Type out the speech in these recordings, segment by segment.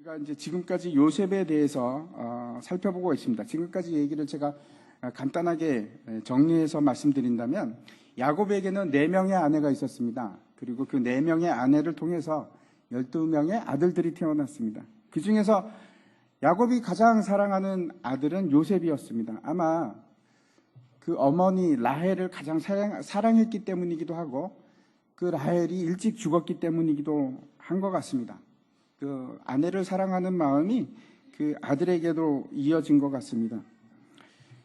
우리가 이제 지금까지 요셉에 대해서 살펴보고 있습니다. 지금까지 얘기를 제가 간단하게 정리해서 말씀드린다면, 야곱에게는 4명의 아내가 있었습니다. 그리고 그 4명의 아내를 통해서 12명의 아들들이 태어났습니다. 그 중에서 야곱이 가장 사랑하는 아들은 요셉이었습니다. 아마 그 어머니 라헬을 가장 사랑했기 때문이기도 하고, 그 라헬이 일찍 죽었기 때문이기도 한 것 같습니다. 그 아내를 사랑하는 마음이 그 아들에게도 이어진 것 같습니다.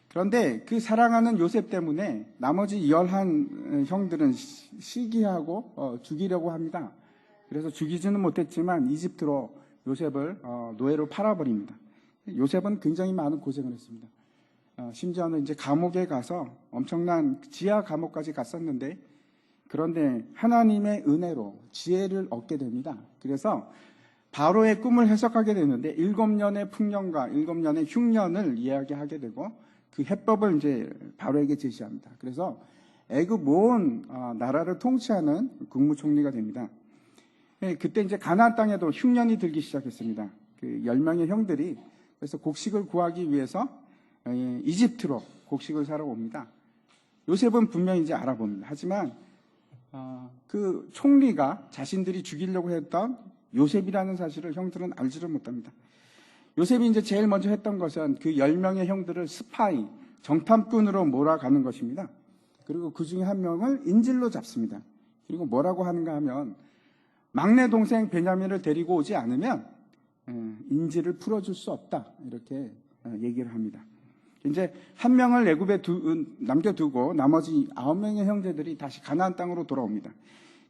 그런데 그 사랑하는 요셉 때문에 나머지 11 형들은 시기하고 죽이려고 합니다. 그래서 죽이지는 못했지만 이집트로 요셉을 노예로 팔아버립니다. 요셉은 굉장히 많은 고생을 했습니다. 심지어는 이제 감옥에 가서 엄청난 지하 감옥까지 갔었는데, 그런데 하나님의 은혜로 지혜를 얻게 됩니다. 그래서 바로의 꿈을 해석하게 되는데 7년의 풍년과 7년의 흉년을 이야기하게 되고, 그 해법을 이제 바로에게 제시합니다. 그래서 애굽 온 나라를 통치하는 국무총리가 됩니다. 그때 이제 가나안 땅에도 흉년이 들기 시작했습니다. 그 10명의 형들이 그래서 곡식을 구하기 위해서 이집트로 곡식을 사러 옵니다. 요셉은 분명히 이제 알아봅니다. 하지만 그 총리가 자신들이 죽이려고 했던 요셉이라는 사실을 형들은 알지를 못합니다. 요셉이 이제 제일 먼저 했던 것은 그 10명의 형들을 스파이, 정탐꾼으로 몰아가는 것입니다. 그리고 그 중에 한 명을 인질로 잡습니다. 그리고 뭐라고 하는가 하면, 막내 동생 베냐민을 데리고 오지 않으면 인질을 풀어줄 수 없다, 이렇게 얘기를 합니다. 이제 한 명을 애굽에 남겨두고 나머지 9명의 형제들이 다시 가나안 땅으로 돌아옵니다.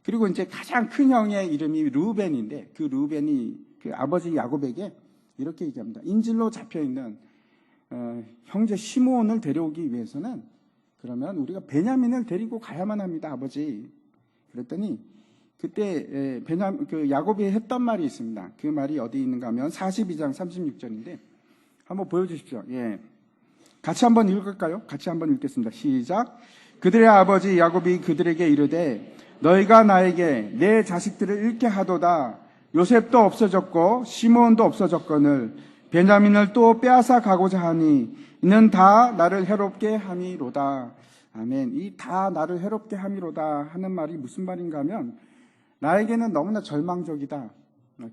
그리고 이제 가장 큰 형의 이름이 르우벤인데, 그 르우벤이 그 아버지 야곱에게 이렇게 얘기합니다. 인질로 잡혀있는 형제 시므온을 데려오기 위해서는 그러면 우리가 베냐민을 데리고 가야만 합니다, 아버지. 그랬더니 그때 그 야곱이 했던 말이 있습니다. 그 말이 어디 있는가 하면 42장 36절인데 한번 보여주십시오. 예, 같이 한번 읽을까요? 같이 한번 읽겠습니다. 시작. 그들의 아버지 야곱이 그들에게 이르되 너희가 나에게 내 자식들을 잃게 하도다. 요셉도 없어졌고 시므온도 없어졌거늘 베냐민을 또 빼앗아 가고자 하니 이는 다 나를 해롭게 함이로다. 아멘. 이 다 나를 해롭게 함이로다 하는 말이 무슨 말인가 하면, 나에게는 너무나 절망적이다,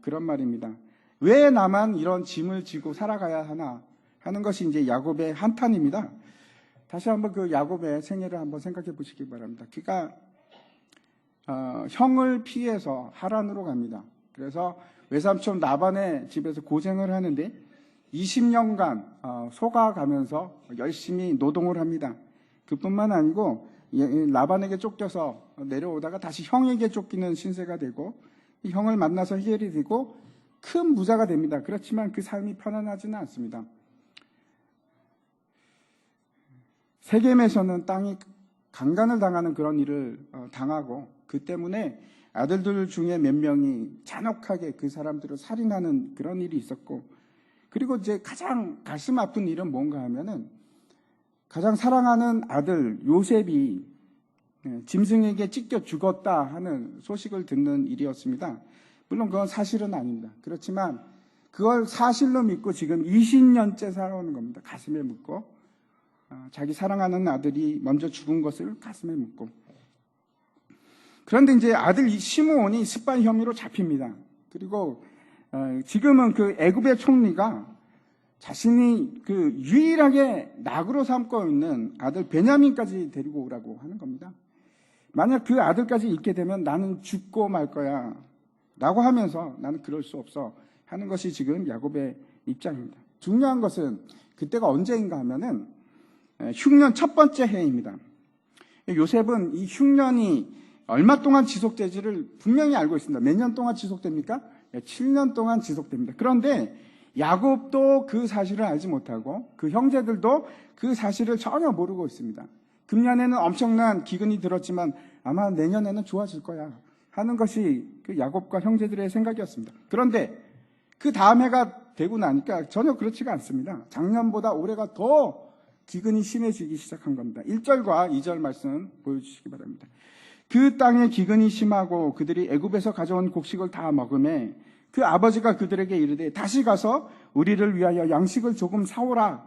그런 말입니다. 왜 나만 이런 짐을 지고 살아가야 하나 하는 것이 이제 야곱의 한탄입니다. 다시 한번 그 야곱의 생애를 한번 생각해 보시기 바랍니다. 그가 형을 피해서 하란으로 갑니다. 그래서 외삼촌 라반의 집에서 고생을 하는데 20년간 속아가면서 열심히 노동을 합니다. 그뿐만 아니고 라반에게 쫓겨서 내려오다가 다시 형에게 쫓기는 신세가 되고, 이 형을 만나서 해결이 되고 큰 부자가 됩니다. 그렇지만 그 삶이 편안하지는 않습니다. 세겜에서는 땅이 강간을 당하는 그런 일을 당하고, 그 때문에 아들들 중에 몇 명이 잔혹하게 그 사람들을 살인하는 그런 일이 있었고, 그리고 이제 가장 가슴 아픈 일은 뭔가 하면은 가장 사랑하는 아들 요셉이 짐승에게 찢겨 죽었다 하는 소식을 듣는 일이었습니다. 물론 그건 사실은 아닙니다. 그렇지만 그걸 사실로 믿고 지금 20년째 살아오는 겁니다. 가슴에 묻고, 자기 사랑하는 아들이 먼저 죽은 것을 가슴에 묻고. 그런데 이제 아들 시므온이 스파이 혐의로 잡힙니다. 그리고 지금은 그 애굽의 총리가 자신이 그 유일하게 낙으로 삼고 있는 아들 베냐민까지 데리고 오라고 하는 겁니다. 만약 그 아들까지 잃게 되면 나는 죽고 말 거야 라고 하면서, 나는 그럴 수 없어 하는 것이 지금 야곱의 입장입니다. 중요한 것은 그때가 언제인가 하면은 흉년 첫 번째 해입니다. 요셉은 이 흉년이 얼마 동안 지속되지를 분명히 알고 있습니다. 몇 년 동안 지속됩니까? 7년 동안 지속됩니다. 그런데 야곱도 그 사실을 알지 못하고 그 형제들도 그 사실을 전혀 모르고 있습니다. 금년에는 엄청난 기근이 들었지만 아마 내년에는 좋아질 거야 하는 것이 그 야곱과 형제들의 생각이었습니다. 그런데 그 다음 해가 되고 나니까 전혀 그렇지가 않습니다. 작년보다 올해가 더 기근이 심해지기 시작한 겁니다. 1절과 2절 말씀 보여주시기 바랍니다. 그 땅에 기근이 심하고 그들이 애굽에서 가져온 곡식을 다 먹음에 그 아버지가 그들에게 이르되 다시 가서 우리를 위하여 양식을 조금 사오라.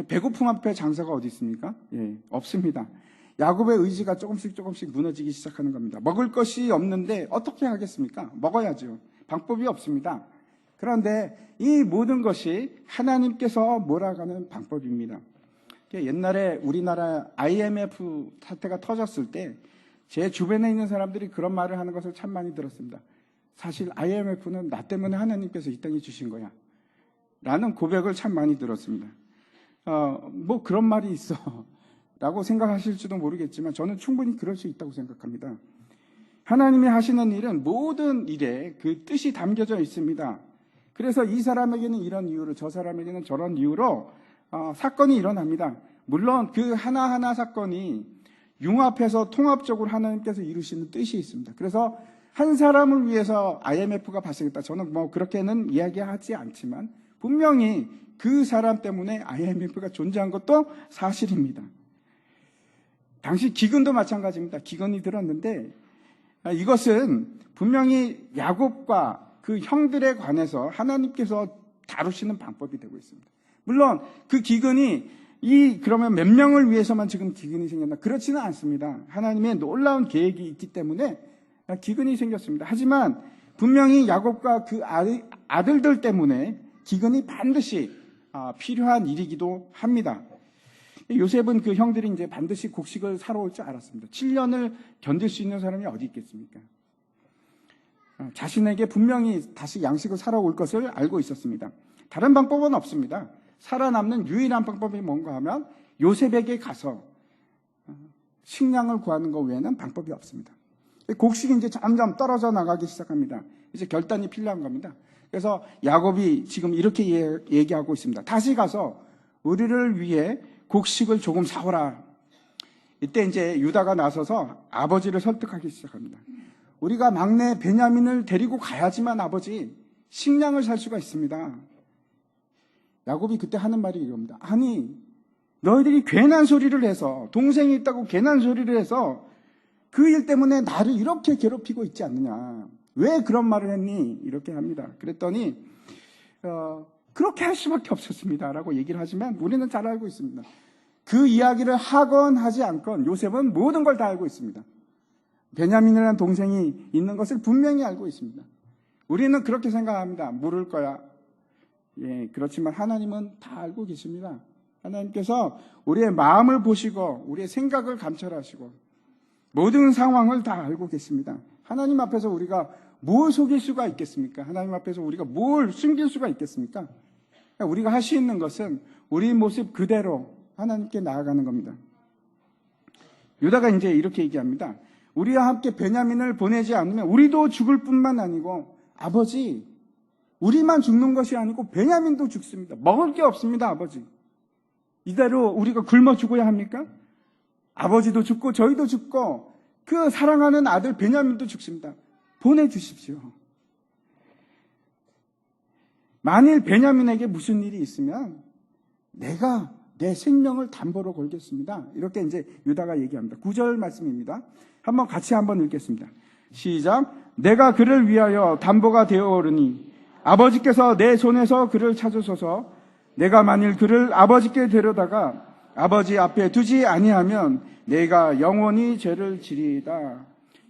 배고픔 앞에 장사가 어디 있습니까? 예, 없습니다. 야곱의 의지가 조금씩 무너지기 시작하는 겁니다. 먹을 것이 없는데 어떻게 하겠습니까? 먹어야죠. 방법이 없습니다. 그런데 이 모든 것이 하나님께서 몰아가는 방법입니다. 옛날에 우리나라 IMF 사태가 터졌을 때 제 주변에 있는 사람들이 그런 말을 하는 것을 참 많이 들었습니다. 사실 IMF는 나 때문에 하나님께서 이 땅에 주신 거야 라는 고백을 참 많이 들었습니다. 뭐 그런 말이 있어 라고 생각하실지도 모르겠지만 저는 충분히 그럴 수 있다고 생각합니다. 하나님이 하시는 일은 모든 일에 그 뜻이 담겨져 있습니다. 그래서 이 사람에게는 이런 이유로, 저 사람에게는 저런 이유로 사건이 일어납니다. 물론 그 하나하나 사건이 융합해서 통합적으로 하나님께서 이루시는 뜻이 있습니다. 그래서 한 사람을 위해서 IMF가 발생했다. 저는 뭐 그렇게는 이야기하지 않지만 분명히 그 사람 때문에 IMF가 존재한 것도 사실입니다. 당시 기근도 마찬가지입니다. 기근이 들었는데 이것은 분명히 야곱과 그 형들에 관해서 하나님께서 다루시는 방법이 되고 있습니다. 물론 그 기근이 그러면 몇 명을 위해서만 지금 기근이 생겼나? 그렇지는 않습니다. 하나님의 놀라운 계획이 있기 때문에 기근이 생겼습니다. 하지만 분명히 야곱과 그 아들들 때문에 기근이 반드시 필요한 일이기도 합니다. 요셉은 그 형들이 이제 반드시 곡식을 사러 올 줄 알았습니다. 7년을 견딜 수 있는 사람이 어디 있겠습니까? 자신에게 분명히 다시 양식을 사러 올 것을 알고 있었습니다. 다른 방법은 없습니다. 살아남는 유일한 방법이 뭔가 하면 요셉에게 가서 식량을 구하는 것 외에는 방법이 없습니다. 곡식이 이제 점점 떨어져 나가기 시작합니다. 이제 결단이 필요한 겁니다. 그래서 야곱이 지금 이렇게 얘기하고 있습니다. 다시 가서 우리를 위해 곡식을 조금 사오라. 이때 이제 유다가 나서서 아버지를 설득하기 시작합니다. 우리가 막내 베냐민을 데리고 가야지만 아버지 식량을 살 수가 있습니다. 야곱이 그때 하는 말이 이겁니다. 아니, 너희들이 괜한 소리를 해서, 동생이 있다고 괜한 소리를 해서 그 일 때문에 나를 이렇게 괴롭히고 있지 않느냐. 왜 그런 말을 했니? 이렇게 합니다. 그랬더니 그렇게 할 수밖에 없었습니다 라고 얘기를 하지만 우리는 잘 알고 있습니다. 그 이야기를 하건 하지 않건 요셉은 모든 걸 다 알고 있습니다. 베냐민이라는 동생이 있는 것을 분명히 알고 있습니다. 우리는 그렇게 생각합니다. 모를 거야. 예, 그렇지만 하나님은 다 알고 계십니다. 하나님께서 우리의 마음을 보시고 우리의 생각을 감찰하시고 모든 상황을 다 알고 계십니다. 하나님 앞에서 우리가 뭘 속일 수가 있겠습니까? 하나님 앞에서 우리가 뭘 숨길 수가 있겠습니까? 우리가 할 수 있는 것은 우리 모습 그대로 하나님께 나아가는 겁니다. 유다가 이제 이렇게 얘기합니다. 우리와 함께 베냐민을 보내지 않으면 우리도 죽을 뿐만 아니고 아버지, 우리만 죽는 것이 아니고 베냐민도 죽습니다. 먹을 게 없습니다, 아버지. 이대로 우리가 굶어 죽어야 합니까? 아버지도 죽고 저희도 죽고 그 사랑하는 아들 베냐민도 죽습니다. 보내주십시오. 만일 베냐민에게 무슨 일이 있으면 내가 내 생명을 담보로 걸겠습니다. 이렇게 이제 유다가 얘기합니다. 9절 말씀입니다. 같이 한번 읽겠습니다. 시작. 내가 그를 위하여 담보가 되어 오르니 아버지께서 내 손에서 그를 찾으소서. 내가 만일 그를 아버지께 데려다가 아버지 앞에 두지 아니하면 내가 영원히 죄를 지리이다.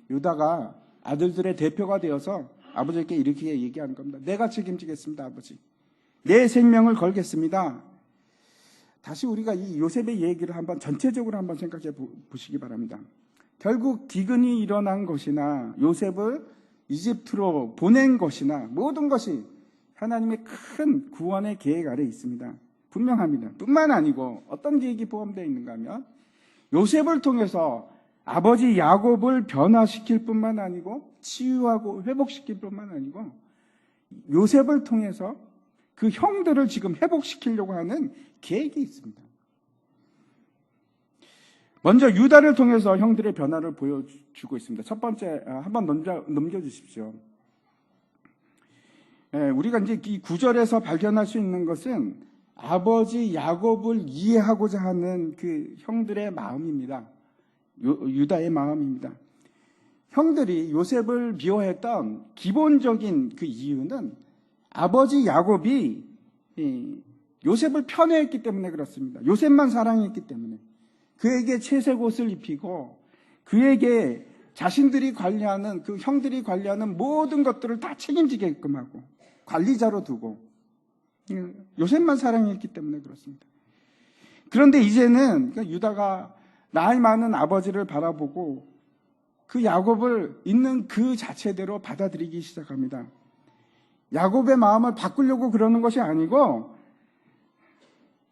유다가 아들들의 대표가 되어서 아버지께 이렇게 얘기하는 겁니다. 내가 책임지겠습니다, 아버지. 내 생명을 걸겠습니다. 다시 우리가 이 요셉의 얘기를 전체적으로 한번 생각해 보시기 바랍니다. 결국 기근이 일어난 것이나 요셉을 이집트로 보낸 것이나 모든 것이 하나님의 큰 구원의 계획 아래 있습니다. 분명합니다. 뿐만 아니고 어떤 계획이 포함되어 있는가 하면 요셉을 통해서 아버지 야곱을 변화시킬 뿐만 아니고 치유하고 회복시킬 뿐만 아니고 요셉을 통해서 그 형들을 지금 회복시키려고 하는 계획이 있습니다. 먼저 유다를 통해서 형들의 변화를 보여주고 있습니다. 첫 번째, 한번 넘겨주십시오. 우리가 이제 이 9절에서 발견할 수 있는 것은 아버지 야곱을 이해하고자 하는 그 형들의 마음입니다. 유다의 마음입니다. 형들이 요셉을 미워했던 기본적인 그 이유는 아버지 야곱이 요셉을 편애했기 때문에 그렇습니다. 요셉만 사랑했기 때문에. 그에게 채색 옷을 입히고 그에게 자신들이 관리하는, 그 형들이 관리하는 모든 것들을 다 책임지게끔 하고 관리자로 두고 요셉만 사랑했기 때문에 그렇습니다. 그런데 이제는 유다가 나이 많은 아버지를 바라보고 그 야곱을 있는 그 자체대로 받아들이기 시작합니다. 야곱의 마음을 바꾸려고 그러는 것이 아니고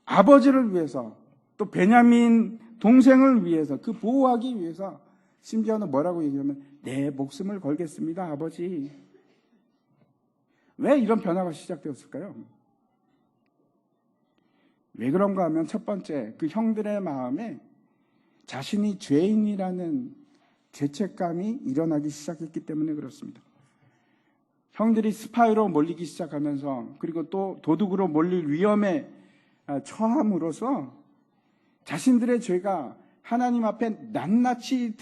아버지를 위해서, 또 베냐민 동생을 위해서, 그 보호하기 위해서, 심지어는 뭐라고 얘기하면 내 목숨을 걸겠습니다, 아버지. 왜 이런 변화가 시작되었을까요? 왜 그런가 하면 첫 번째, 그 형들의 마음에 자신이 죄인이라는 죄책감이 일어나기 시작했기 때문에 그렇습니다. 형들이 스파이로 몰리기 시작하면서, 그리고 또 도둑으로 몰릴 위험에 처함으로써 자신들의 죄가 하나님 앞에 낱낱이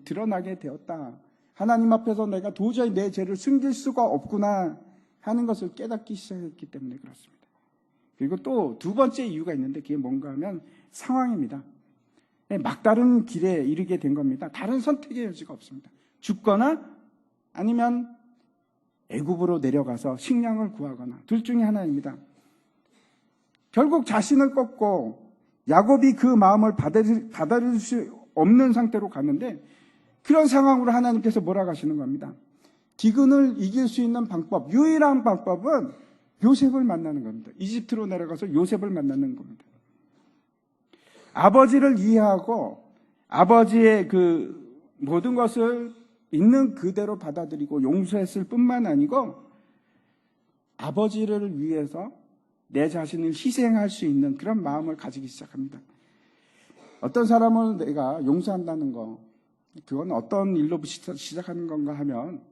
드러나게 되었다. 하나님 앞에서 내가 도저히 내 죄를 숨길 수가 없구나 하는 것을 깨닫기 시작했기 때문에 그렇습니다. 그리고 또 두 번째 이유가 있는데 그게 뭔가 하면 상황입니다. 막다른 길에 이르게 된 겁니다. 다른 선택의 여지가 없습니다. 죽거나 아니면 애굽으로 내려가서 식량을 구하거나 둘 중에 하나입니다. 결국 자신을 꺾고 야곱이 그 마음을 받아들일 수 없는 상태로 갔는데, 그런 상황으로 하나님께서 몰아가시는 겁니다. 기근을 이길 수 있는 방법, 유일한 방법은 요셉을 만나는 겁니다. 이집트로 내려가서 요셉을 만나는 겁니다. 아버지를 이해하고 아버지의 그 모든 것을 있는 그대로 받아들이고 용서했을 뿐만 아니고 아버지를 위해서 내 자신을 희생할 수 있는 그런 마음을 가지기 시작합니다. 어떤 사람은 내가 용서한다는 거, 그건 어떤 일로 시작하는 건가 하면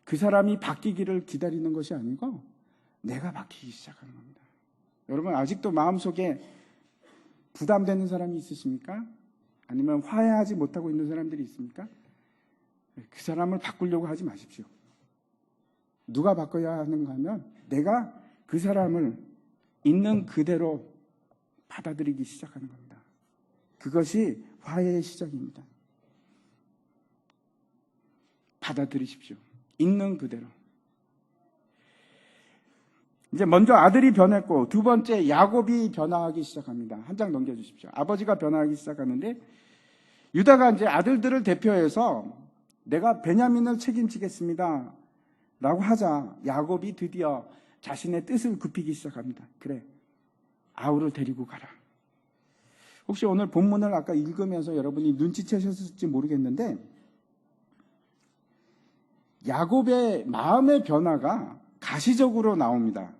그 사람이 바뀌기를 기다리는 것이 아니고 내가 바뀌기 시작하는 겁니다. 여러분, 아직도 마음속에 부담되는 사람이 있으십니까? 아니면 화해하지 못하고 있는 사람들이 있습니까? 그 사람을 바꾸려고 하지 마십시오. 누가 바꿔야 하는가 하면 내가 그 사람을 있는 그대로 받아들이기 시작하는 겁니다. 그것이 화해의 시작입니다. 받아들이십시오. 있는 그대로. 이제 먼저 아들이 변했고 두 번째 야곱이 변화하기 시작합니다. 한 장 넘겨주십시오. 아버지가 변화하기 시작하는데 유다가 이제 아들들을 대표해서 내가 베냐민을 책임지겠습니다 라고 하자 야곱이 드디어 자신의 뜻을 굽히기 시작합니다. 그래, 아우를 데리고 가라. 혹시 오늘 본문을 아까 읽으면서 여러분이 눈치채셨을지 모르겠는데 야곱의 마음의 변화가 가시적으로 나옵니다.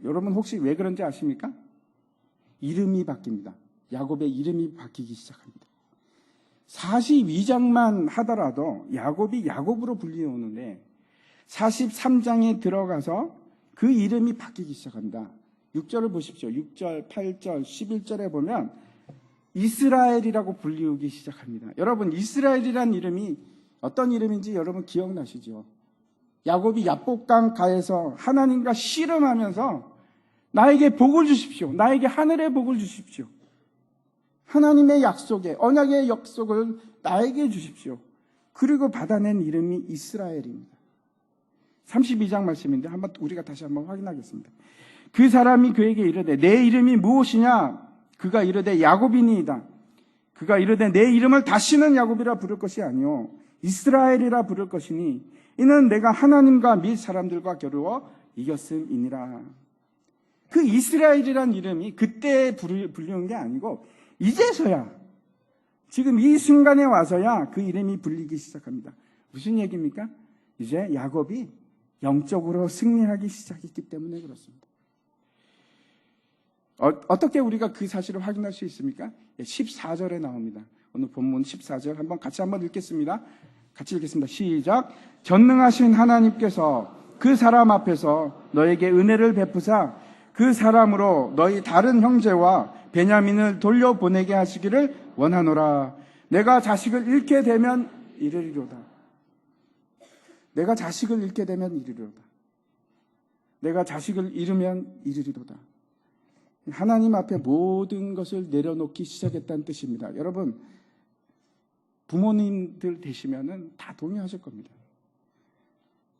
여러분 혹시 왜 그런지 아십니까? 이름이 바뀝니다. 야곱의 이름이 바뀌기 시작합니다. 42장만 하더라도 야곱이 야곱으로 불리우는데 43장에 들어가서 그 이름이 바뀌기 시작합니다. 6절을 보십시오. 6절, 8절, 11절에 보면 이스라엘이라고 불리우기 시작합니다. 여러분, 이스라엘이란 이름이 어떤 이름인지 여러분 기억나시죠? 야곱이 야복강 가에서 하나님과 씨름하면서 나에게 복을 주십시오. 나에게 하늘의 복을 주십시오. 하나님의 약속에, 언약의 약속을 나에게 주십시오. 그리고 받아낸 이름이 이스라엘입니다. 32장 말씀인데 우리가 다시 한번 확인하겠습니다. 그 사람이 그에게 이르되 내 이름이 무엇이냐? 그가 이르되 야곱이니이다. 그가 이르되 내 이름을 다시는 야곱이라 부를 것이 아니요 이스라엘이라 부를 것이니 이는 내가 하나님과 및 사람들과 겨루어 이겼음이니라. 그 이스라엘이란 이름이 그때 불리운 게 아니고 이제서야, 지금 이 순간에 와서야 그 이름이 불리기 시작합니다. 무슨 얘기입니까? 이제 야곱이 영적으로 승리하기 시작했기 때문에 그렇습니다. 어떻게 우리가 그 사실을 확인할 수 있습니까? 14절에 나옵니다. 오늘 본문 14절 같이 한번 읽겠습니다. 같이 읽겠습니다. 시작. 전능하신 하나님께서 그 사람 앞에서 너에게 은혜를 베푸사 그 사람으로 너희 다른 형제와 베냐민을 돌려보내게 하시기를 원하노라. 내가 자식을 잃게 되면 이르리로다. 내가 자식을 잃게 되면 이르리로다. 내가 자식을 잃으면 이르리로다. 하나님 앞에 모든 것을 내려놓기 시작했다는 뜻입니다. 여러분, 부모님들 되시면은 다 동의하실 겁니다.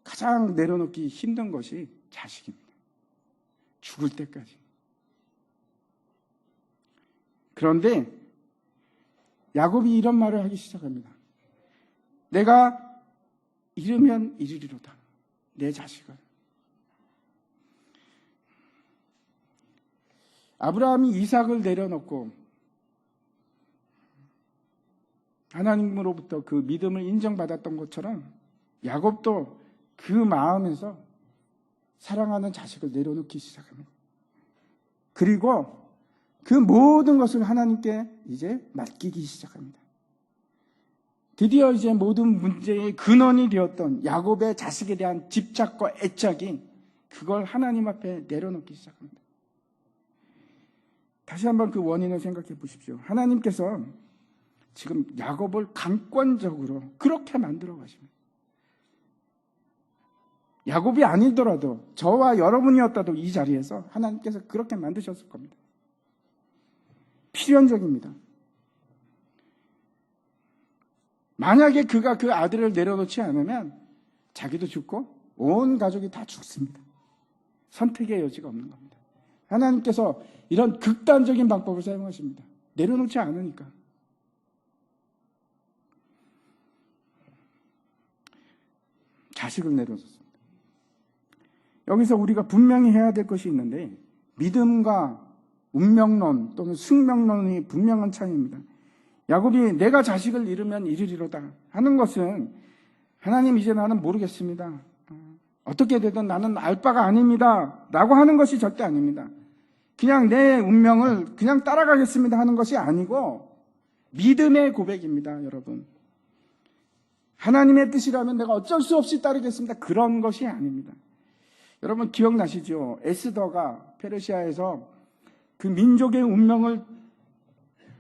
가장 내려놓기 힘든 것이 자식입니다. 죽을 때까지. 그런데 야곱이 이런 말을 하기 시작합니다. 내가 잃으면 이르리로다. 내 자식을. 아브라함이 이삭을 내려놓고 하나님으로부터 그 믿음을 인정받았던 것처럼 야곱도 그 마음에서 사랑하는 자식을 내려놓기 시작합니다. 그리고 그 모든 것을 하나님께 이제 맡기기 시작합니다. 드디어 이제 모든 문제의 근원이 되었던 야곱의 자식에 대한 집착과 애착이 그걸 하나님 앞에 내려놓기 시작합니다. 다시 한번 그 원인을 생각해 보십시오. 하나님께서 지금 야곱을 강권적으로 그렇게 만들어 가십니다. 야곱이 아니더라도 저와 여러분이었다도 이 자리에서 하나님께서 그렇게 만드셨을 겁니다. 필연적입니다. 만약에 그가 그 아들을 내려놓지 않으면 자기도 죽고 온 가족이 다 죽습니다. 선택의 여지가 없는 겁니다. 하나님께서 이런 극단적인 방법을 사용하십니다. 내려놓지 않으니까. 자식을 내려놓습니다. 여기서 우리가 분명히 해야 될 것이 있는데 믿음과 운명론 또는 숙명론이 분명한 차이입니다. 야곱이 내가 자식을 잃으면 이르리로다 하는 것은 하나님 이제 나는 모르겠습니다. 어떻게 되든 나는 알 바가 아닙니다 라고 하는 것이 절대 아닙니다. 그냥 내 운명을 그냥 따라가겠습니다 하는 것이 아니고 믿음의 고백입니다. 여러분, 하나님의 뜻이라면 내가 어쩔 수 없이 따르겠습니다 그런 것이 아닙니다. 여러분 기억나시죠? 에스더가 페르시아에서 그 민족의 운명을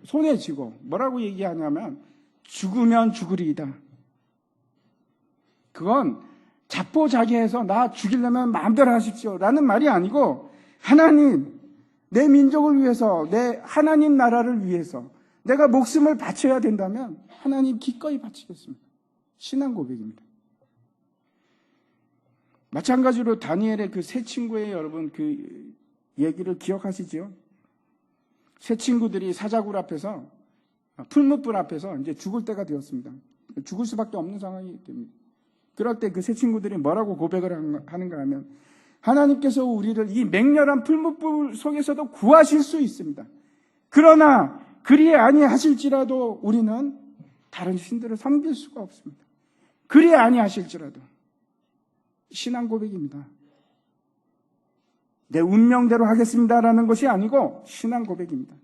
손에 쥐고 뭐라고 얘기하냐면 죽으면 죽으리이다. 그건 자포자기해서 나 죽이려면 마음대로 하십시오 라는 말이 아니고 하나님, 내 민족을 위해서, 내 하나님 나라를 위해서 내가 목숨을 바쳐야 된다면 하나님 기꺼이 바치겠습니다. 신앙 고백입니다. 마찬가지로 다니엘의 그 세 친구의 여러분 그 얘기를 기억하시죠? 세 친구들이 사자굴 앞에서 풀무불 앞에서 이제 죽을 때가 되었습니다. 죽을 수밖에 없는 상황이 됩니다. 그럴 때 그 세 친구들이 뭐라고 고백을 하는가 하면 하나님께서 우리를 이 맹렬한 풀무불 속에서도 구하실 수 있습니다. 그러나 그리 아니하실지라도 우리는 다른 신들을 섬길 수가 없습니다. 그리 아니하실지라도. 신앙 고백입니다. 내 운명대로 하겠습니다라는 것이 아니고 신앙 고백입니다.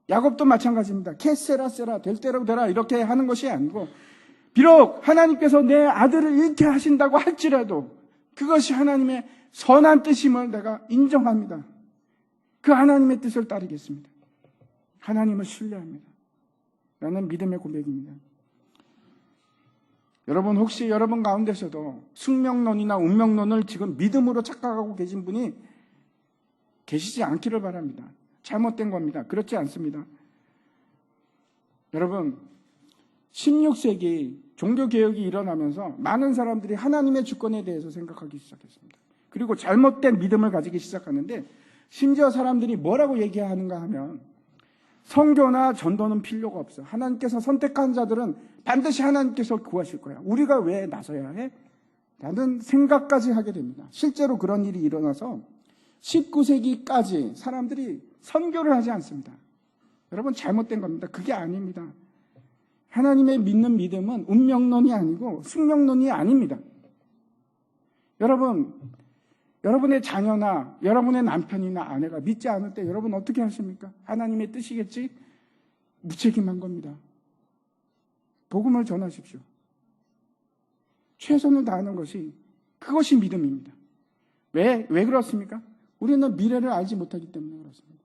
야곱도 마찬가지입니다. 캐세라세라 될 대로 되라 이렇게 하는 것이 아니고 비록 하나님께서 내 아들을 잃게 하신다고 할지라도 그것이 하나님의 선한 뜻임을 내가 인정합니다. 그 하나님의 뜻을 따르겠습니다. 하나님을 신뢰합니다. 라는 믿음의 고백입니다. 여러분 혹시 여러분 가운데서도 숙명론이나 운명론을 지금 믿음으로 착각하고 계신 분이 계시지 않기를 바랍니다. 잘못된 겁니다. 그렇지 않습니다. 여러분 16세기 종교개혁이 일어나면서 많은 사람들이 하나님의 주권에 대해서 생각하기 시작했습니다. 그리고 잘못된 믿음을 가지기 시작하는데 심지어 사람들이 뭐라고 얘기하는가 하면 선교나 전도는 필요가 없어. 하나님께서 선택한 자들은 반드시 하나님께서 구하실 거야. 우리가 왜 나서야 해? 라는 생각까지 하게 됩니다. 실제로 그런 일이 일어나서 19세기까지 사람들이 선교를 하지 않습니다. 여러분 잘못된 겁니다. 그게 아닙니다. 하나님의 믿는 믿음은 운명론이 아니고 숙명론이 아닙니다. 여러분, 여러분의 자녀나 여러분의 남편이나 아내가 믿지 않을 때 여러분 어떻게 하십니까? 하나님의 뜻이겠지? 무책임한 겁니다. 복음을 전하십시오. 최선을 다하는 것이 그것이 믿음입니다. 왜 그렇습니까? 우리는 미래를 알지 못하기 때문에 그렇습니다.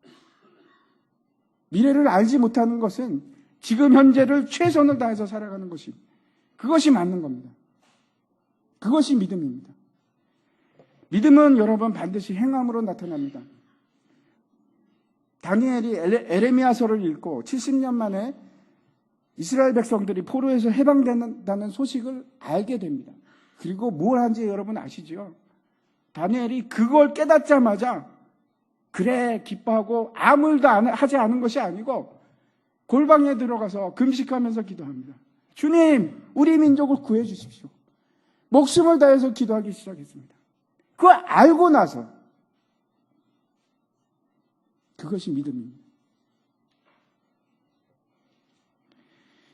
미래를 알지 못하는 것은 지금 현재를 최선을 다해서 살아가는 것이, 그것이 맞는 겁니다. 그것이 믿음입니다. 믿음은 여러분 반드시 행함으로 나타납니다. 다니엘이 에레미야서를 읽고 70년 만에 이스라엘 백성들이 포로에서 해방된다는 소식을 알게 됩니다. 그리고 뭘 한지 여러분 아시죠? 다니엘이 그걸 깨닫자마자 그래 기뻐하고 아무 일도 하지 않은 것이 아니고 골방에 들어가서 금식하면서 기도합니다. 주님, 우리 민족을 구해 주십시오. 목숨을 다해서 기도하기 시작했습니다. 그걸 알고 나서 그것이 믿음입니다.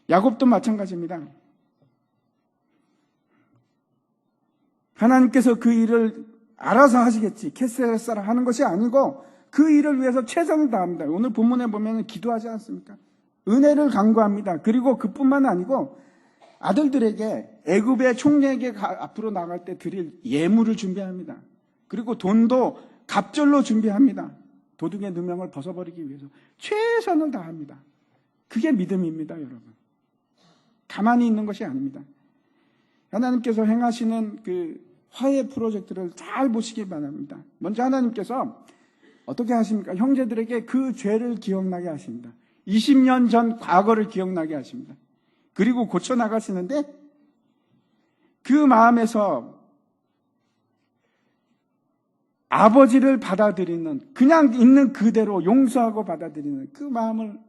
야곱도 마찬가지입니다. 하나님께서 그 일을 알아서 하시겠지, 캐세사라 하는 것이 아니고 그 일을 위해서 최선을 다합니다. 오늘 본문에 보면 기도하지 않습니까? 은혜를 간구합니다. 그리고 그뿐만 아니고 아들들에게 애굽의 총리에게 앞으로 나갈 때 드릴 예물을 준비합니다. 그리고 돈도 갑절로 준비합니다. 도둑의 누명을 벗어버리기 위해서 최선을 다합니다. 그게 믿음입니다, 여러분. 가만히 있는 것이 아닙니다. 하나님께서 행하시는 그 화해 프로젝트를 잘 보시기 바랍니다. 먼저 하나님께서 어떻게 하십니까? 형제들에게 그 죄를 기억나게 하십니다. 20년 전 과거를 기억나게 하십니다. 그리고 고쳐나가시는데 그 마음에서 아버지를 받아들이는, 그냥 있는 그대로 용서하고 받아들이는 그 마음을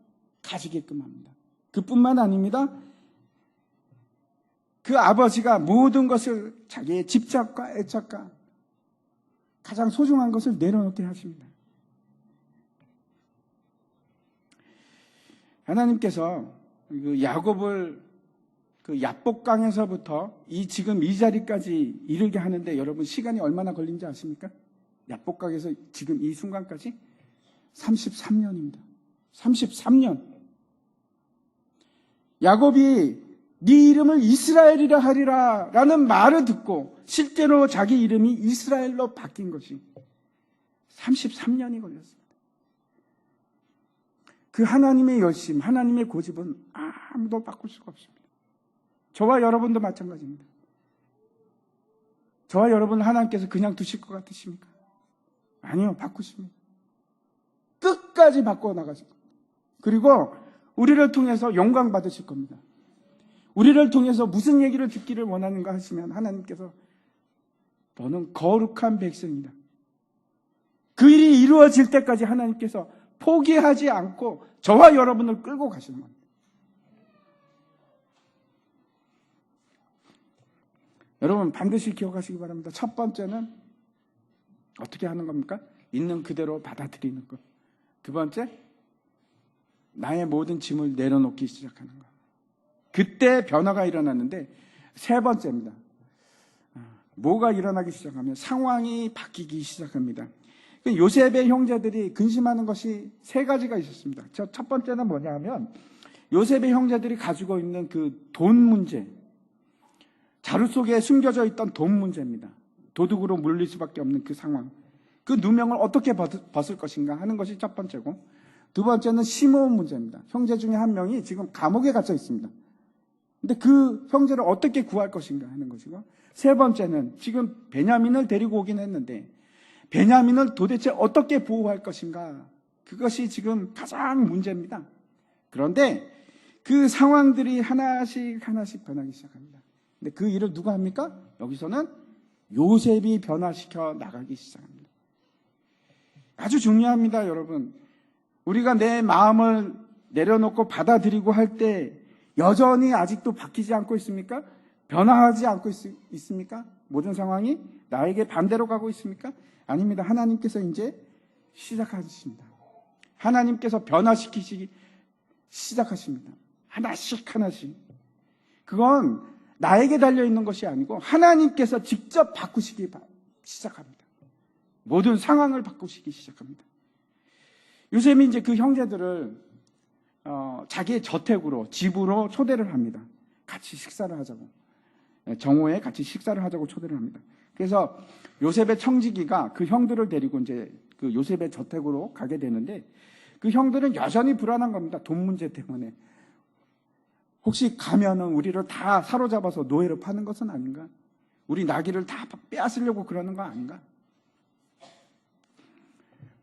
가지게끔 합니다. 그뿐만 아닙니다. 그 아버지가 모든 것을 자기의 집착과 애착과 가장 소중한 것을 내려놓게 하십니다. 하나님께서 그 야곱을 그 야복강에서부터 지금 이 자리까지 이르게 하는데 여러분 시간이 얼마나 걸린지 아십니까? 야복강에서 지금 이 순간까지 33년입니다. 33년. 야곱이 네 이름을 이스라엘이라 하리라 라는 말을 듣고 실제로 자기 이름이 이스라엘로 바뀐 것이 33년이 걸렸습니다. 그 하나님의 열심, 하나님의 고집은 아무도 바꿀 수가 없습니다. 저와 여러분도 마찬가지입니다. 저와 여러분을 하나님께서 그냥 두실 것 같으십니까? 아니요, 바꾸십니다. 끝까지 바꿔 나가실 겁니다. 그리고 우리를 통해서 영광 받으실 겁니다. 우리를 통해서 무슨 얘기를 듣기를 원하는가 하시면 하나님께서 너는 거룩한 백성이다. 그 일이 이루어질 때까지 하나님께서 포기하지 않고 저와 여러분을 끌고 가시는 겁니다. 여러분 반드시 기억하시기 바랍니다. 첫 번째는 어떻게 하는 겁니까? 있는 그대로 받아들이는 것. 두 번째, 나의 모든 짐을 내려놓기 시작하는 것. 그때 변화가 일어났는데 세 번째입니다. 뭐가 일어나기 시작하면 상황이 바뀌기 시작합니다. 요셉의 형제들이 근심하는 것이 세 가지가 있었습니다. 첫 번째는 뭐냐 하면 요셉의 형제들이 가지고 있는 그 돈 문제, 자루 속에 숨겨져 있던 돈 문제입니다. 도둑으로 물릴 수밖에 없는 그 상황, 그 누명을 어떻게 벗을 것인가 하는 것이 첫 번째고, 두 번째는 시므온 문제입니다. 형제 중에 한 명이 지금 감옥에 갇혀 있습니다. 근데 그 형제를 어떻게 구할 것인가 하는 것이고, 세 번째는 지금 베냐민을 데리고 오긴 했는데 베냐민을 도대체 어떻게 보호할 것인가, 그것이 지금 가장 문제입니다. 그런데 그 상황들이 하나씩 변하기 시작합니다. 근데 그 일을 누가 합니까? 여기서는 요셉이 변화시켜 나가기 시작합니다. 아주 중요합니다, 여러분. 우리가 내 마음을 내려놓고 받아들이고 할 때 여전히 아직도 바뀌지 않고 있습니까? 변화하지 않고 있습니까? 모든 상황이 나에게 반대로 가고 있습니까? 아닙니다. 하나님께서 이제 시작하십니다. 하나님께서 변화시키시기 시작하십니다. 하나씩. 그건 나에게 달려있는 것이 아니고 하나님께서 직접 바꾸시기 시작합니다. 모든 상황을 바꾸시기 시작합니다. 요셉이 이제 그 형제들을 자기의 저택으로, 집으로 초대를 합니다. 같이 식사를 하자고. 정오에 같이 식사를 하자고 초대를 합니다. 그래서 요셉의 청지기가 그 형들을 데리고 이제 그 요셉의 저택으로 가게 되는데 그 형들은 여전히 불안한 겁니다. 돈 문제 때문에. 혹시 가면은 우리를 다 사로잡아서 노예로 파는 것은 아닌가? 우리 나귀를 다 빼앗으려고 그러는 거 아닌가?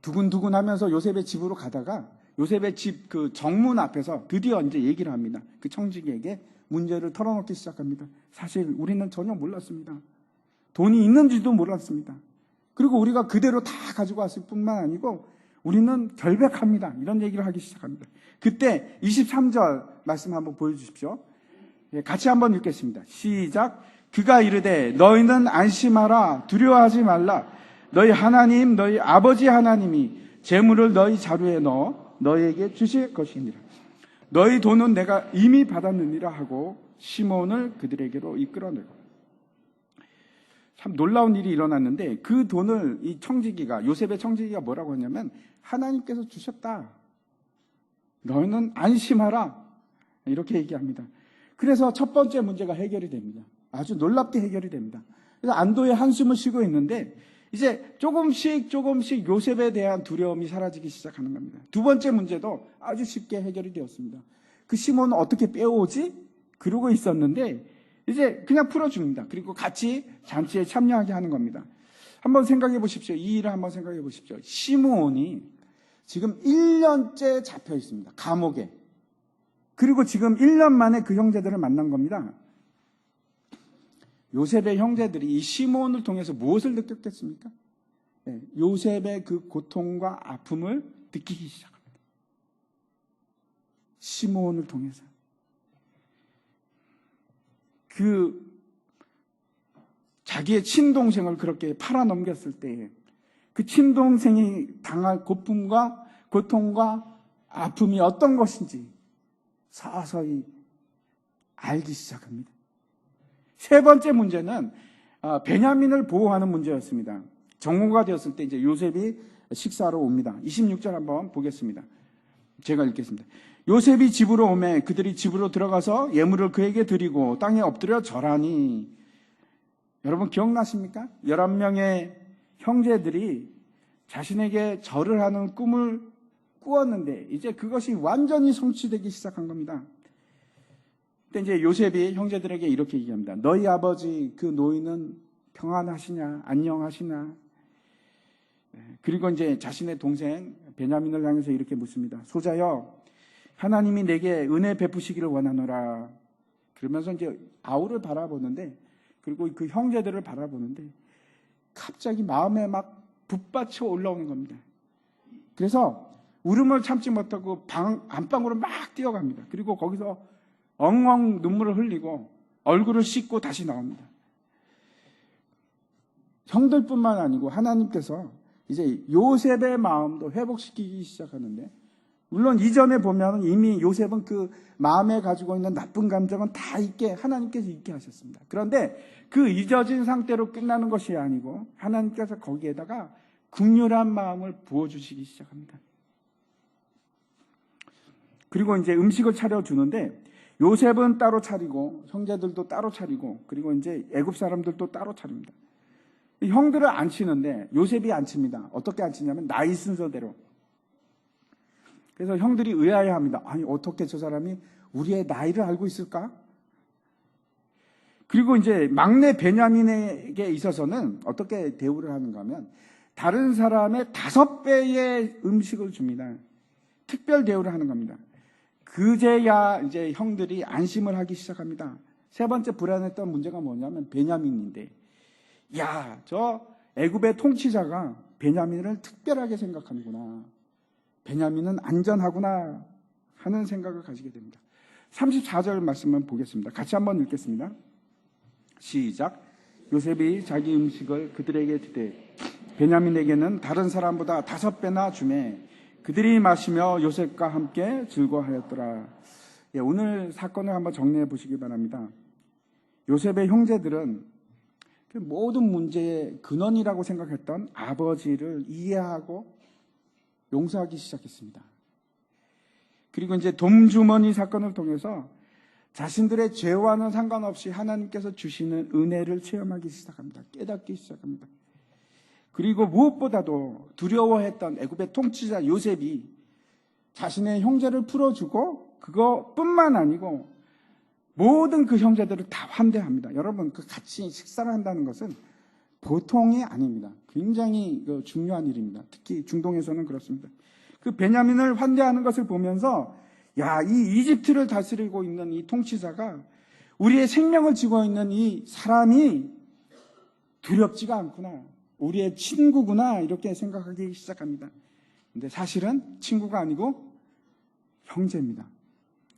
두근두근 하면서 요셉의 집으로 가다가 요셉의 집 그 정문 앞에서 드디어 이제 얘기를 합니다. 그 청지기에게 문제를 털어놓기 시작합니다. 사실 우리는 전혀 몰랐습니다. 돈이 있는지도 몰랐습니다. 그리고 우리가 그대로 다 가지고 왔을 뿐만 아니고 우리는 결백합니다. 이런 얘기를 하기 시작합니다. 그때 23절 말씀 한번 보여주십시오. 같이 한번 읽겠습니다. 시작. 그가 이르되 너희는 안심하라 두려워하지 말라. 너희 하나님 너희 아버지 하나님이 재물을 너희 자루에 넣어 너희에게 주실 것이니라. 너희 돈은 내가 이미 받았느니라 하고 시몬을 그들에게로 이끌어내고. 참 놀라운 일이 일어났는데 그 돈을 이 청지기가 요셉의 청지기가 뭐라고 하냐면 하나님께서 주셨다. 너희는 안심하라. 이렇게 얘기합니다. 그래서 첫 번째 문제가 해결이 됩니다. 아주 놀랍게 해결이 됩니다. 그래서 안도의 한숨을 쉬고 있는데 이제 조금씩 요셉에 대한 두려움이 사라지기 시작하는 겁니다. 두 번째 문제도 아주 쉽게 해결이 되었습니다. 그 시몬은 어떻게 빼오지? 그러고 있었는데 이제 그냥 풀어줍니다. 그리고 같이 잔치에 참여하게 하는 겁니다. 한번 생각해 보십시오. 이 일을 한번 생각해 보십시오. 시므온이 지금 1년째 잡혀 있습니다. 감옥에. 그리고 지금 1년 만에 그 형제들을 만난 겁니다. 요셉의 형제들이 이 시므온을 통해서 무엇을 느꼈겠습니까? 네, 요셉의 그 고통과 아픔을 느끼기 시작합니다. 시므온을 통해서. 자기의 친동생을 그렇게 팔아넘겼을 때 그 친동생이 당할 고통과 아픔이 어떤 것인지 서서히 알기 시작합니다. 세 번째 문제는 베냐민을 보호하는 문제였습니다. 정오가 되었을 때 이제 요셉이 식사하러 옵니다. 26절 한번 보겠습니다. 제가 읽겠습니다. 요셉이 집으로 오매 그들이 집으로 들어가서 예물을 그에게 드리고 땅에 엎드려 절하니. 여러분 기억나십니까? 11명의 형제들이 자신에게 절을 하는 꿈을 꾸었는데 이제 그것이 완전히 성취되기 시작한 겁니다. 근데 이제 요셉이 형제들에게 이렇게 얘기합니다. 너희 아버지 그 노인은 평안하시냐? 안녕하시냐? 그리고 이제 자신의 동생 베냐민을 향해서 이렇게 묻습니다. 소자여, 하나님이 내게 은혜 베푸시기를 원하노라. 그러면서 이제 아우를 바라보는데, 그리고 그 형제들을 바라보는데 갑자기 마음에 막 북받쳐 올라오는 겁니다. 그래서 울음을 참지 못하고 안방으로 막 뛰어갑니다. 그리고 거기서 엉엉 눈물을 흘리고 얼굴을 씻고 다시 나옵니다. 형들뿐만 아니고 하나님께서 이제 요셉의 마음도 회복시키기 시작하는데, 물론 이전에 보면 이미 요셉은 그 마음에 가지고 있는 나쁜 감정은 다 하나님께서 잊게 하셨습니다. 그런데 그 잊어진 상태로 끝나는 것이 아니고 하나님께서 거기에다가 긍휼한 마음을 부어주시기 시작합니다. 그리고 이제 음식을 차려주는데 요셉은 따로 차리고 형제들도 따로 차리고 그리고 이제 애굽 사람들도 따로 차립니다. 형들을 안 치는데 요셉이 안 칩니다. 어떻게 안 치냐면 나이 순서대로. 그래서 형들이 의아해합니다. 아니 어떻게 저 사람이 우리의 나이를 알고 있을까? 그리고 이제 막내 베냐민에게 있어서는 어떻게 대우를 하는가 하면 다른 사람의 5배의 음식을 줍니다. 특별 대우를 하는 겁니다. 그제야 이제 형들이 안심을 하기 시작합니다. 세 번째 불안했던 문제가 뭐냐면 베냐민인데, 야, 저 애굽의 통치자가 베냐민을 특별하게 생각하는구나. 베냐민은 안전하구나 하는 생각을 가지게 됩니다. 34절 말씀만 보겠습니다. 같이 한번 읽겠습니다. 시작. 요셉이 자기 음식을 그들에게 드되 베냐민에게는 다른 사람보다 5배나 주매 그들이 마시며 요셉과 함께 즐거워하였더라. 오늘 사건을 한번 정리해 보시기 바랍니다. 요셉의 형제들은 모든 문제의 근원이라고 생각했던 아버지를 이해하고 용서하기 시작했습니다. 그리고 이제 돈주머니 사건을 통해서 자신들의 죄와는 상관없이 하나님께서 주시는 은혜를 체험하기 시작합니다. 깨닫기 시작합니다. 그리고 무엇보다도 두려워했던 애굽의 통치자 요셉이 자신의 형제를 풀어주고 그것뿐만 아니고 모든 그 형제들을 다 환대합니다. 여러분, 그 같이 식사를 한다는 것은 보통이 아닙니다. 굉장히 중요한 일입니다. 특히 중동에서는 그렇습니다. 그 베냐민을 환대하는 것을 보면서 야, 이 이집트를 다스리고 있는 이 통치자가 우리의 생명을 쥐고 있는 이 사람이 두렵지가 않구나. 우리의 친구구나. 이렇게 생각하기 시작합니다. 근데 사실은 친구가 아니고 형제입니다.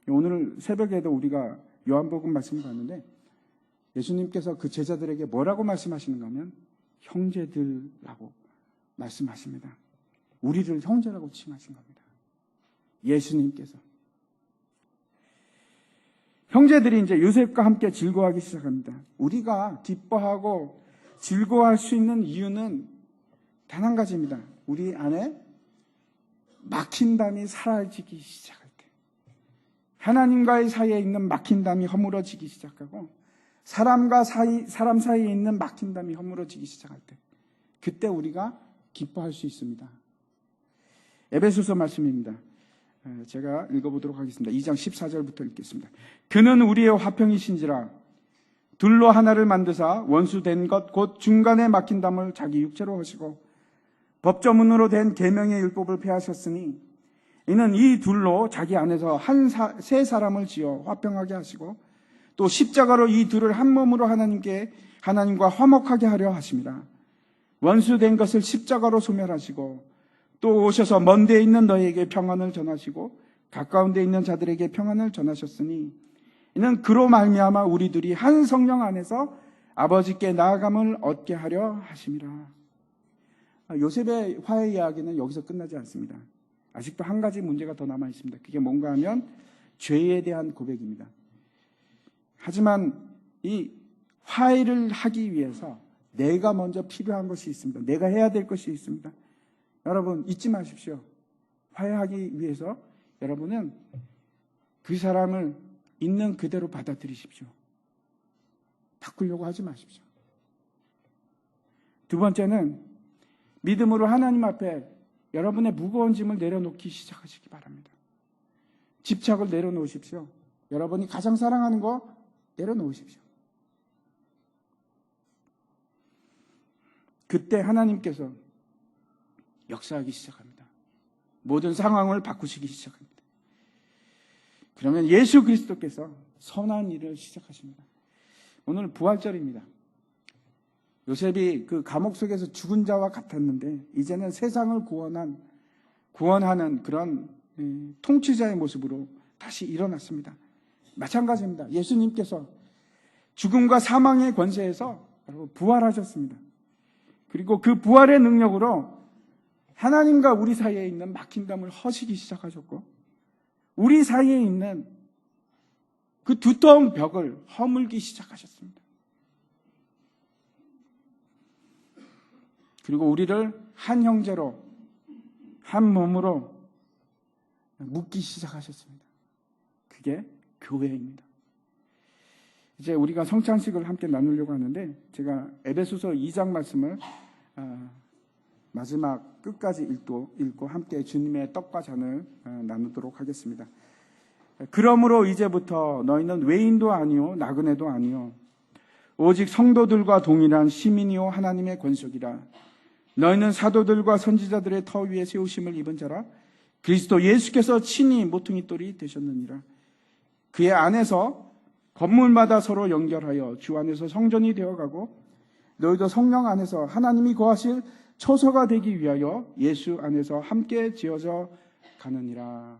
오늘 새벽에도 우리가 요한복음 말씀을 봤는데 예수님께서 그 제자들에게 뭐라고 말씀하시는가 하면 형제들라고 말씀하십니다. 우리를 형제라고 칭하신 겁니다. 예수님께서. 형제들이 이제 요셉과 함께 즐거워하기 시작합니다. 우리가 기뻐하고 즐거워할 수 있는 이유는 단 한 가지입니다. 우리 안에 막힌 담이 사라지기 시작할 때, 하나님과의 사이에 있는 막힌 담이 허물어지기 시작하고 사람 사이에 있는 막힌 담이 허물어지기 시작할 때, 그때 우리가 기뻐할 수 있습니다. 에베소서 말씀입니다. 제가 읽어보도록 하겠습니다. 2장 14절부터 읽겠습니다. 그는 우리의 화평이신지라 둘로 하나를 만드사 원수된 것 곧 중간에 막힌 담을 자기 육체로 하시고 법조문으로 된 계명의 율법을 폐하셨으니 이는 이 둘로 자기 안에서 세 사람을 지어 화평하게 하시고 또 십자가로 이 둘을 한 몸으로 하나님과 화목하게 하려 하심이라. 원수된 것을 십자가로 소멸하시고 또 오셔서 먼 데에 있는 너희에게 평안을 전하시고 가까운 데에 있는 자들에게 평안을 전하셨으니 이는 그로 말미암아 우리들이 한 성령 안에서 아버지께 나아감을 얻게 하려 하심이라. 요셉의 화해 이야기는 여기서 끝나지 않습니다. 아직도 한 가지 문제가 더 남아 있습니다. 그게 뭔가 하면 죄에 대한 고백입니다. 하지만 이 화해를 하기 위해서 내가 먼저 필요한 것이 있습니다. 내가 해야 될 것이 있습니다. 여러분 잊지 마십시오. 화해하기 위해서 여러분은 그 사람을 있는 그대로 받아들이십시오. 바꾸려고 하지 마십시오. 두 번째는 믿음으로 하나님 앞에 여러분의 무거운 짐을 내려놓기 시작하시기 바랍니다. 집착을 내려놓으십시오. 여러분이 가장 사랑하는 거 내려놓으십시오. 그때 하나님께서 역사하기 시작합니다. 모든 상황을 바꾸시기 시작합니다. 그러면 예수 그리스도께서 선한 일을 시작하십니다. 오늘 부활절입니다. 요셉이 그 감옥 속에서 죽은 자와 같았는데 이제는 세상을 구원하는 그런 통치자의 모습으로 다시 일어났습니다. 마찬가지입니다. 예수님께서 죽음과 사망의 권세에서 부활하셨습니다. 그리고 그 부활의 능력으로 하나님과 우리 사이에 있는 막힌 담을 허시기 시작하셨고 우리 사이에 있는 그 두터운 벽을 허물기 시작하셨습니다. 그리고 우리를 한 형제로 한 몸으로 묶기 시작하셨습니다. 그게 교회입니다. 이제 우리가 성찬식을 함께 나누려고 하는데 제가 에베소서 2장 말씀을 마지막 끝까지 읽고 함께 주님의 떡과 잔을 나누도록 하겠습니다. 그러므로 이제부터 너희는 외인도 아니요 나그네도 아니요 오직 성도들과 동일한 시민이요 하나님의 권속이라. 너희는 사도들과 선지자들의 터 위에 세우심을 입은 자라. 그리스도 예수께서 친히 모퉁이 돌이 되셨느니라. 그의 안에서 건물마다 서로 연결하여 주 안에서 성전이 되어가고 너희도 성령 안에서 하나님이 거하실 처소가 되기 위하여 예수 안에서 함께 지어져 가느니라.